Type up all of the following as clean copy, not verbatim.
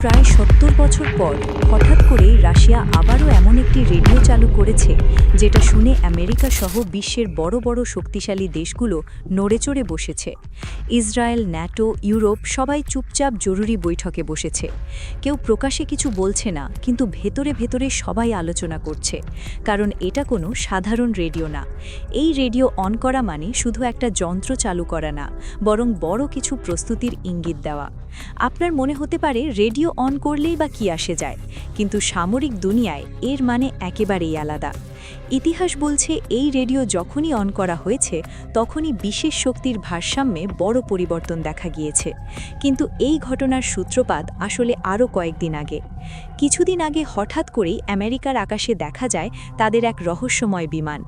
প্রায় ৭০ বছর পর হঠাৎ করেই রাশিয়া আবারও এমন একটি রেডিও চালু করেছে যেটা শুনে আমেরিকা সহ বিশ্বের বড় বড় শক্তিশালী দেশগুলো নড়েচড়ে বসেছে। ইসরায়েল, ন্যাটো, ইউরোপ সবাই চুপচাপ জরুরি বৈঠকে বসেছে। কেউ প্রকাশ্যে কিছু বলছে না, কিন্তু ভেতরে ভেতরে সবাই আলোচনা করছে, কারণ এটা কোনো সাধারণ রেডিও না। এই রেডিও অন করা মানে শুধু একটা যন্ত্র চালু করা না, বরং বড় কিছু প্রস্তুতির ইঙ্গিত দেওয়া। আপনার মনে হতে পারে রেডিও অন করলেই বা কি আসে যায়, কিন্তু সামরিক দুনিয়ায় এর মানে একেবারেই আলাদা। ইতিহাস বলছে এই রেডিও যখনই অন করা হয়েছে তখনই বিশেষ শক্তির ভারসাম্যে বড় পরিবর্তন দেখা গিয়েছে। কিন্তু এই ঘটনার সূত্রপাত আসলে আরও কয়েকদিন আগে। কিছুদিন আগে হঠাৎ করেই আমেরিকার আকাশে দেখা যায় তাদের এক রহস্যময় বিমান।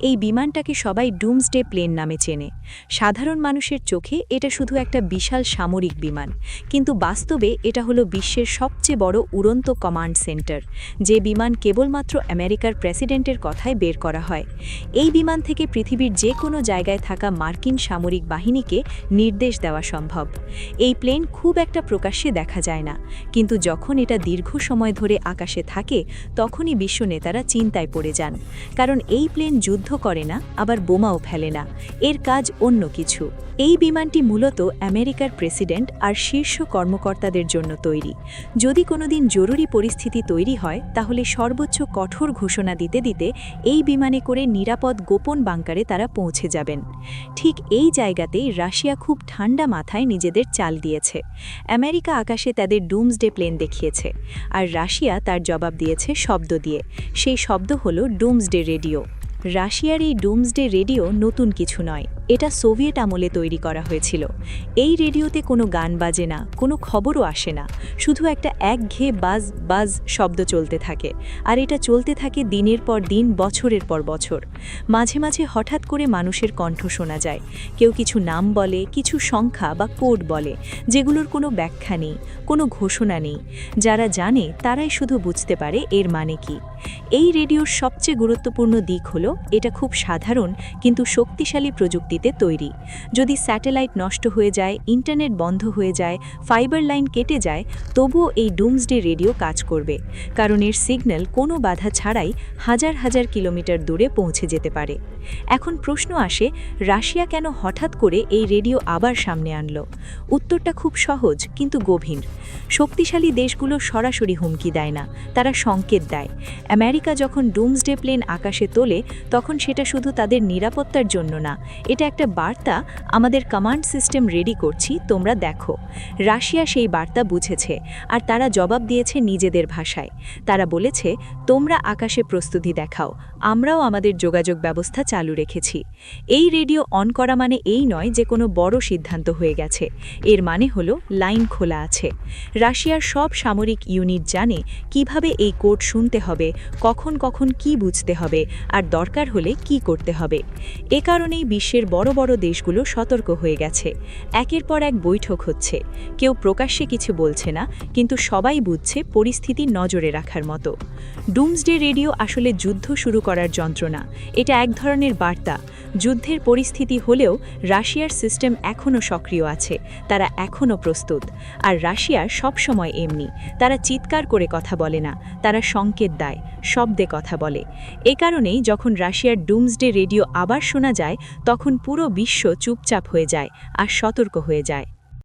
এই বিমানটাকে সবাই ডুমসডে প্লেন নামে চেনে। সাধারণ মানুষের চোখে এটা শুধু একটা বিশাল সামরিক বিমান, কিন্তু বাস্তবে এটা হলো বিশ্বের সবচেয়ে বড় উড়ন্ত কমান্ড সেন্টার, যে বিমান কেবলমাত্র আমেরিকার প্রেসিডেন্টের কথায় বের করা হয়। এই বিমান থেকে পৃথিবীর যে কোনো জায়গায় থাকা মার্কিন সামরিক বাহিনীকে নির্দেশ দেওয়া সম্ভব। এই প্লেন খুব একটা প্রকাশ্যে দেখা যায় না, কিন্তু যখন এটা দীর্ঘ সময় ধরে আকাশে থাকে তখনই বিশ্ব নেতারা চিন্তায় পড়ে যান। কারণ এই প্লেন যুদ্ধ করে না, আবার বোমাও ফেলে না, এর কাজ অন্য কিছু। এই বিমানটি মূলত আমেরিকার প্রেসিডেন্ট আর শীর্ষ কর্মকর্তাদের জন্য তৈরি। যদি কোনোদিন জরুরি পরিস্থিতি তৈরি হয় তাহলে সর্বোচ্চ কঠোর ঘোষণা দিতে দিতে এই বিমানে করে নিরাপদ গোপন বাংকারে তারা পৌঁছে যাবেন। ঠিক এই জায়গাতেই রাশিয়া খুব ঠান্ডা মাথায় নিজেদের চাল দিয়েছে। আমেরিকা আকাশে তাদের ডুমসডে প্লেন দেখিয়েছে, আর রাশিয়া তার জবাব দিয়েছে শব্দ দিয়ে। সেই শব্দ হলো ডুমসডে রেডিও। রাশিয়ার এই ডুমসডে রেডিও নতুন কিছু নয়, এটা সোভিয়েত আমলে তৈরি করা হয়েছিল। এই রেডিওতে কোনো গান বাজে না, কোনো খবরও আসে না, শুধু একটা একঘেয়ে বাজ বাজ শব্দ চলতে থাকে। আর এটা চলতে থাকে দিনের পর দিন, বছরের পর বছর। মাঝে মাঝে হঠাৎ করে মানুষের কণ্ঠ শোনা যায়। কেউ কিছু নাম বলে, কিছু সংখ্যা বা কোড বলে, যেগুলোর কোনো ব্যাখ্যা নেই, কোনো ঘোষণা নেই। যারা জানে তারাই শুধু বুঝতে পারে এর মানে কি। এই রেডিওর সবচেয়ে গুরুত্বপূর্ণ দিক হলো এটা খুব সাধারণ কিন্তু শক্তিশালী প্রযুক্তিতে তৈরি। যদি স্যাটেলাইট নষ্ট হয়ে যায়, ইন্টারনেট বন্ধ হয়ে যায়, ফাইবার লাইন কেটে যায়, তবুও এই ডুমসডে রেডিও কাজ করবে, কারণ এর সিগন্যাল কোনো বাধা ছাড়াই হাজার হাজার কিলোমিটার দূরে পৌঁছে যেতে পারে। এখন প্রশ্ন আসে, রাশিয়া কেন হঠাৎ করে এই রেডিও আবার সামনে আনলো? উত্তরটা খুব সহজ কিন্তু গভীর। শক্তিশালী দেশগুলো সরাসরি হুমকি দেয় না, তারা সংকেত দেয়। আমেরিকা যখন ডুমসডে প্লেন আকাশে তোলে তখন সেটা শুধু তাদের নিরাপত্তার জন্য না, এটা একটা বার্তা, আমাদের কমান্ড সিস্টেম রেডি করছি, তোমরা দেখো। রাশিয়া সেই বার্তা বুঝেছে, আর তারা জবাব দিয়েছে নিজেদের ভাষায়। তারা বলেছে, তোমরা আকাশে প্রস্তুতি দেখাও, আমরাও আমাদের যোগাযোগ ব্যবস্থা চালু রেখেছি। এই রেডিও অন করা মানে এই নয় যে কোনো বড় সিদ্ধান্ত হয়ে গেছে। এর মানে হলো লাইন খোলা আছে। রাশিয়ার সব সামরিক ইউনিট জানে কিভাবে এই কোড শুনতে হবে, কখন কখন কি বুঝতে হবে, আর দরকার হলে কি করতে হবে। এ কারণেই বিশ্বের বড় বড় দেশগুলো সতর্ক হয়ে গেছে। একের পর এক বৈঠক হচ্ছে। কেউ প্রকাশ্যে কিছু বলছে না, কিন্তু সবাই বুঝছে পরিস্থিতি নজরে রাখার মতো। ডুমসডে রেডিও আসলে যুদ্ধ শুরু করার যন্ত্র না, এটা এক ধরনের বার্তা। যুদ্ধের পরিস্থিতি হলেও রাশিয়ার সিস্টেম এখনও সক্রিয় আছে, তারা এখনও প্রস্তুত। আর রাশিয়া সবসময় এমনি, তারা চিৎকার করে কথা বলে না, তারা সংকেত দেয়, শব্দে কথা বলে। এ কারণেই যখন রাশিয়ার ডুমসডে রেডিও আবার শোনা যায় তখন পুরো বিশ্ব চুপচাপ হয়ে যায় আর সতর্ক হয়ে যায়।